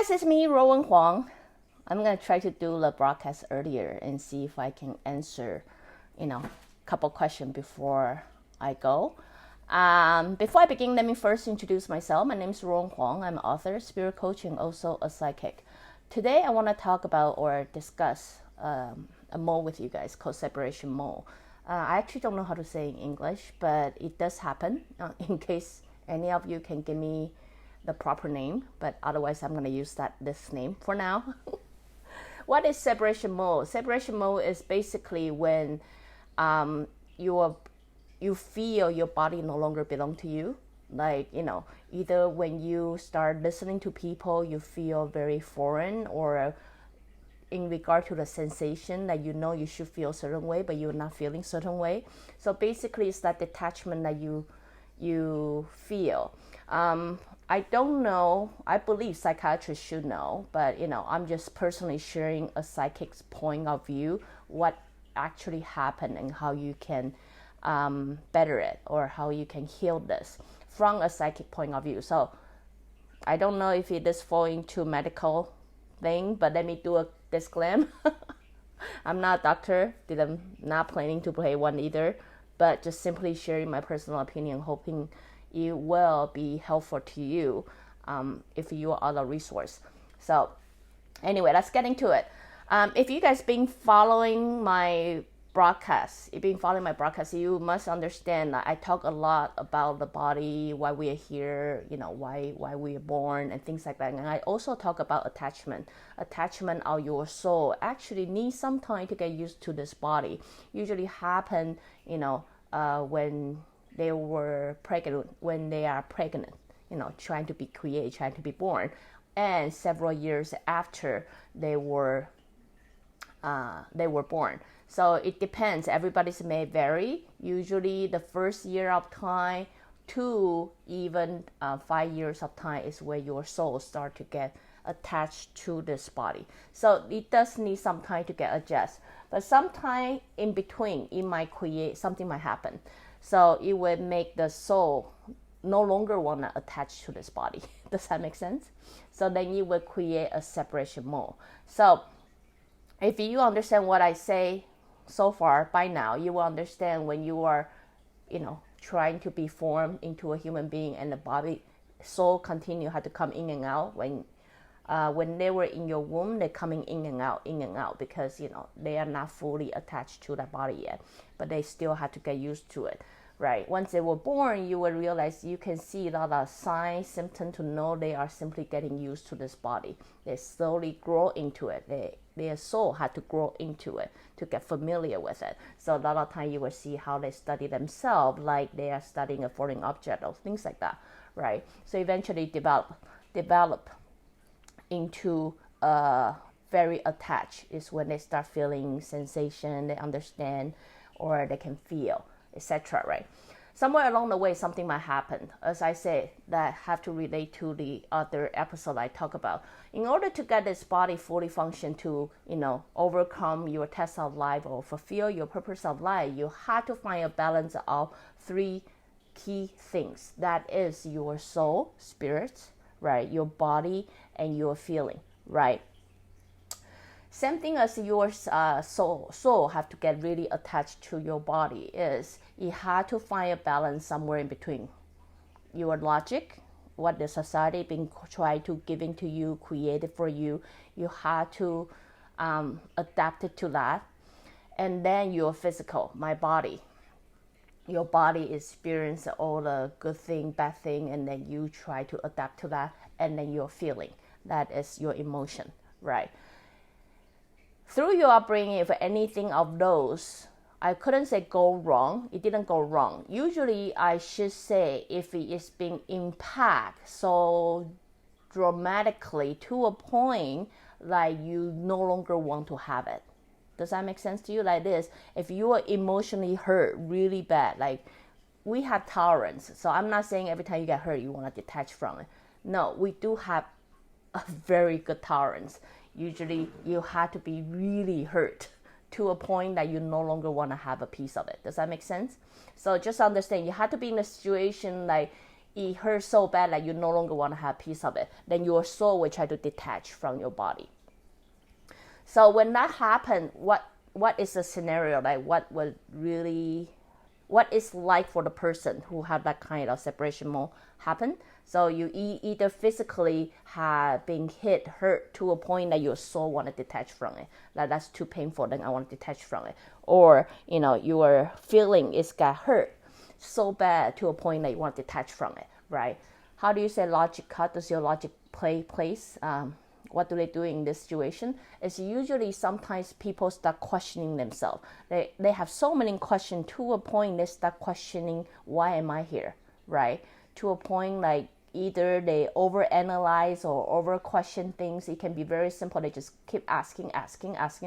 guys, it's me, Ruowen Huang. I'm going to try to do the broadcast earlier and see if I can answer, a couple questions before I go. Before I begin, let me first introduce myself. My name is Ruowen Huang. I'm an author, spirit coach, and also a psychic. Today, I want to talk about or discuss a mole with you guys called separation mole. I actually don't know how to say in English, but it does happen. In case any of you can give me the proper name, but otherwise I'm going to use this name for now. What is separation mole? Separation mole is basically when you feel your body no longer belong to you. Like, either when you start listening to people, you feel very foreign, or in regard to the sensation that you should feel a certain way, but you're not feeling a certain way. So basically it's that detachment that you feel. I don't know, I believe psychiatrists should know, but I'm just personally sharing a psychic's point of view, what actually happened and how you can better it, or how you can heal this from a psychic point of view. So I don't know if it is fall into medical thing, but let me do a disclaimer. I'm not a doctor, not planning to play one either, but just simply sharing my personal opinion, hoping it will be helpful to you if you are the resource. So anyway, let's get into it. If you guys been following my broadcast, you must understand that I talk a lot about the body, why we are here, why we are born and things like that. And I also talk about attachment of your soul actually needs some time to get used to this body. Usually happen, when they are pregnant, trying to be created, trying to be born, and several years after they were born. So it depends. Everybody's may vary. Usually the first year of time to even 5 years of time is where your soul start to get attached to this body. So it does need some time to get adjusted. But sometime in between, something might happen. So it would make the soul no longer want to attach to this body. Does that make sense? So then you will create a separation mole. So if you understand what I say so far by now, you will understand when you are, trying to be formed into a human being, and the body, soul had to come in and out. When they were in your womb, they're coming in and out because, they are not fully attached to that body yet, but they still have to get used to it, right? Once they were born, you will realize you can see a lot of signs, symptoms to know they are simply getting used to this body. They slowly grow into it. Their soul had to grow into it to get familiar with it. So a lot of time you will see how they study themselves, like they are studying a foreign object or things like that, right? So eventually develop into very attached is when they start feeling sensation, they understand, or they can feel, etc., right? Somewhere along the way, something might happen. As I say, that have to relate to the other episode I talk about. In order to get this body fully function to, overcome your test of life or fulfill your purpose of life, you have to find a balance of 3 key things. That is your soul, spirit, right? Your body and your feeling, right? Same thing as your soul have to get really attached to your body is you have to find a balance somewhere in between. Your logic, what the society been trying to giving to you, created for you, you have to adapt it to that. And then your physical, my body. Your body experience all the good thing, bad thing, and then you try to adapt to that. And then your feeling, that is your emotion, right? Through your upbringing, if anything of those, I couldn't say go wrong. It didn't go wrong. Usually, I should say if it is being impacted so dramatically to a point like you no longer want to have it. Does that make sense to you? Like this, if you are emotionally hurt really bad, like we have tolerance. So I'm not saying every time you get hurt, you want to detach from it. No, we do have a very good tolerance. Usually you have to be really hurt to a point that you no longer want to have a piece of it. Does that make sense? So just understand, you have to be in a situation like it hurts so bad that you no longer want to have a piece of it, then your soul will try to detach from your body. So when that happens, what is the scenario, like what is like for the person who have that kind of separation mode happen? So you either physically have been hurt to a point that your soul want to detach from it. That's too painful, then I want to detach from it. Or, your feeling is got hurt so bad to a point that you want to detach from it, right? How do you say logic? How does your logic place? What do they do in this situation? It's usually sometimes people start questioning themselves. They have so many questions to a point they start questioning, why am I here, right? To a point like either they overanalyze or over-question things. It can be very simple. They just keep asking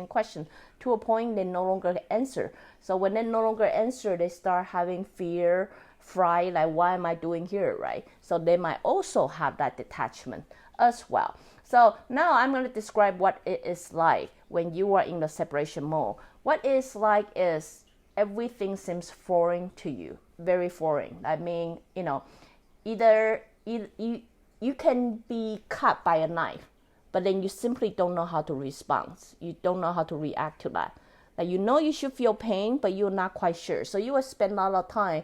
questions to a point they no longer answer. So when they no longer answer, they start having fear, fright, like why am I doing here, right? So they might also have that detachment as well. So now I'm going to describe what it is like when you are in the separation mode. What it's like is everything seems foreign to you, very foreign. I mean, either you can be cut by a knife, but then you simply don't know how to respond. You don't know how to react to that. Like you should feel pain, but you're not quite sure. So you will spend a lot of time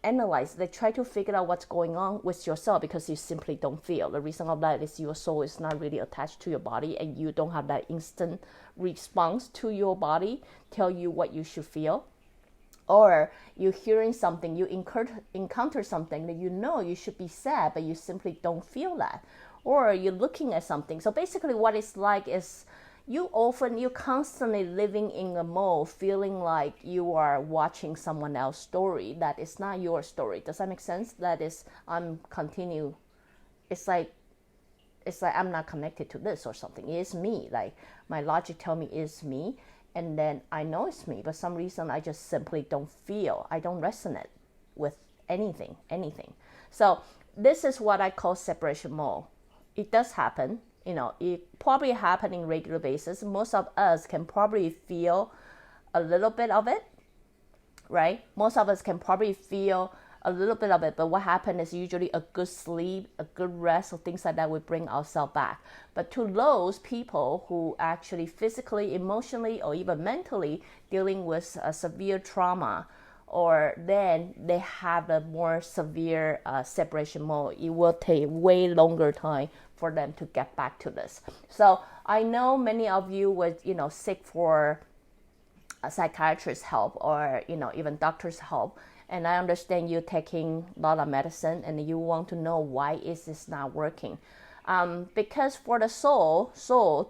analyze. They try to figure out what's going on with yourself because you simply don't feel. The reason of that is your soul is not really attached to your body, and you don't have that instant response to your body tell you what you should feel. Or you're hearing something, you encounter something that you should be sad, but you simply don't feel that. Or you're looking at something. So basically what it's like is you're constantly living in a mode, feeling like you are watching someone else's story that is not your story. Does that make sense? That is, it's like I'm not connected to this or something. It's me. Like my logic tell me it's me. And then I know it's me, but some reason I just simply don't feel. I don't resonate with anything. So this is what I call separation mode. It does happen. It probably happen in regular basis. Most of us can probably feel a little bit of it, right? Most of us can probably feel a little bit of it, but what happens is usually a good sleep, a good rest, or things like that will bring ourselves back. But to those people who actually physically, emotionally, or even mentally dealing with a severe trauma, or then they have a more severe separation mode, it will take way longer time for them to get back to this. So I know many of you would, seek for a psychiatrist's help or, even doctor's help. And I understand you're taking a lot of medicine and you want to know why is this not working. Because for the soul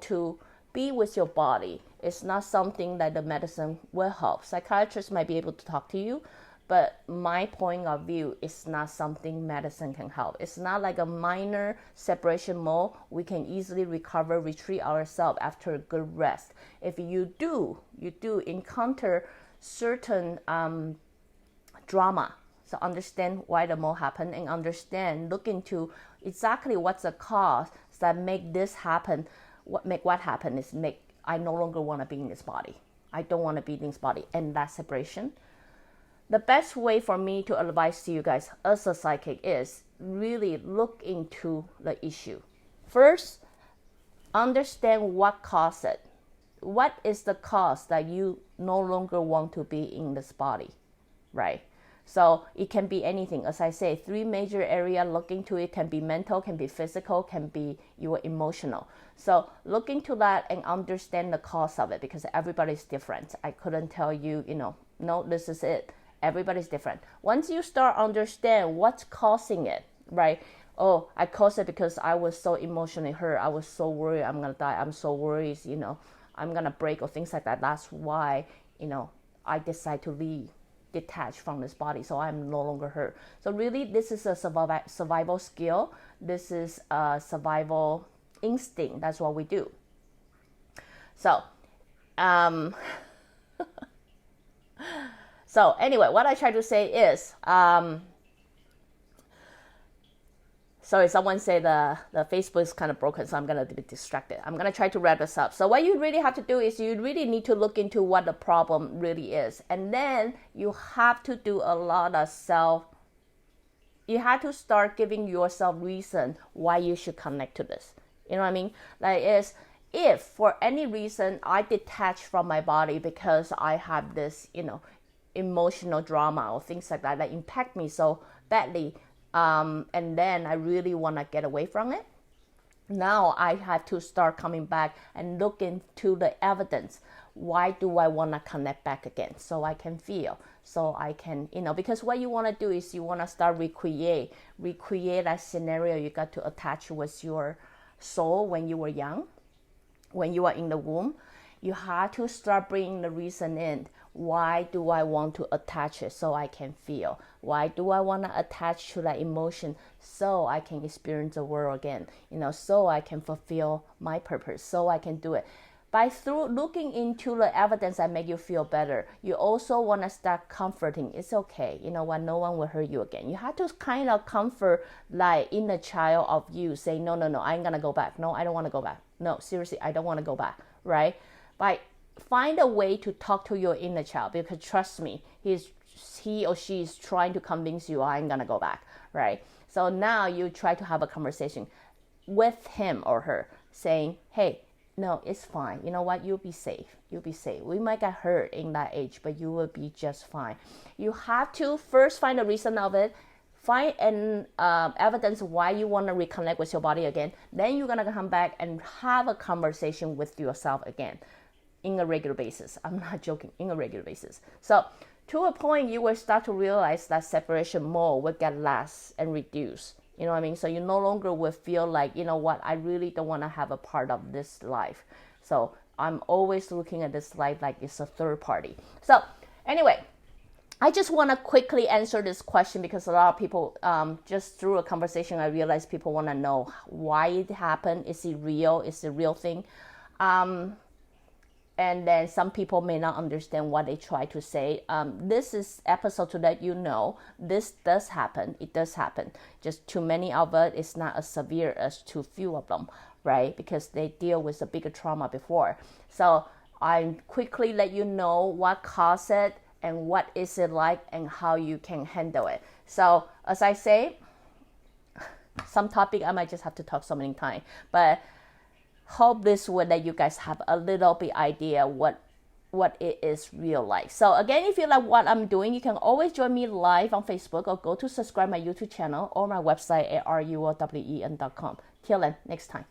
to be with your body is not something that the medicine will help. Psychiatrists might be able to talk to you, but my point of view is not something medicine can help. It's not like a minor separation mode. We can easily recover, retreat ourselves after a good rest. If you do encounter certain drama. So understand why the mode happened and look into exactly what's the cause that make this happen. What happened is I no longer want to be in this body. I don't want to be in this body. And that separation. The best way for me to advise to you guys as a psychic is really look into the issue. First, understand what caused it. What is the cause that you no longer want to be in this body, right? So it can be anything. As I say, 3 major areas, look into it. Can be mental, can be physical, can be your emotional. So look into that and understand the cause of it because everybody's different. I couldn't tell you, no, this is it. Everybody's different. Once you start understand what's causing it, right? Oh, I caused it because I was so emotionally hurt. I was so worried I'm going to die. I'm so worried, I'm going to break or things like that. That's why, I decide to leave. Detached from this body, so I'm no longer hurt. So really, this is a survival skill. This is a survival instinct. That's what we do. So, so anyway, what I try to say is, sorry, someone said the Facebook is kind of broken, so I'm going to be distracted. I'm going to try to wrap this up. So what you really have to do is you really need to look into what the problem really is. And then you have to do a lot of you have to start giving yourself reason why you should connect to this. You know what I mean? Like, if for any reason I detach from my body because I have this, emotional drama or things like that impact me so badly, and then I really want to get away from it, now I have to start coming back and look into the evidence. Why do I want to connect back again? So I can feel, so I can, because what you want to do is you want to start recreate that scenario you got to attach with your soul when you were young, when you were in the womb. You have to start bringing the reason in. Why do I want to attach it? So I can feel. Why do I want to attach to that emotion? So I can experience the world again, so I can fulfill my purpose, so I can do it. Through looking into the evidence that make you feel better, you also want to start comforting. It's okay. You know what? No one will hurt you again. You have to kind of comfort like inner child of you. Say, no, I ain't going to go back. No, I don't want to go back. No, seriously, I don't want to go back. Right? Find a way to talk to your inner child, because trust me, he or she is trying to convince you, I ain't going to go back. Right? So now you try to have a conversation with him or her saying, hey, no, it's fine. You know what? You'll be safe. We might get hurt in that age, but you will be just fine. You have to first find a reason of it. Find an evidence why you want to reconnect with your body again. Then you're going to come back and have a conversation with yourself again in a regular basis. I'm not joking, in a regular basis. So to a point, you will start to realize that separation mode will get less and reduce. You know what I mean? So you no longer will feel like, you know what, I really don't want to have a part of this life. So I'm always looking at this life like it's a third party. So anyway, I just want to quickly answer this question, because a lot of people, just through a conversation, I realized people want to know why it happened. Is it real? Is it a real thing? And then some people may not understand what they try to say. This is episode to let you know this does happen. It does happen. Just too many of it is not as severe as too few of them, right? Because they deal with a bigger trauma before. So I quickly let you know what caused it and what is it like and how you can handle it. So as I say, some topic I might just have to talk so many times, but hope this will let you guys have a little bit idea what it is real life. So again, if you like what I'm doing, you can always join me live on Facebook, or go to subscribe my YouTube channel or my website at ruowen.com. Till then, next time.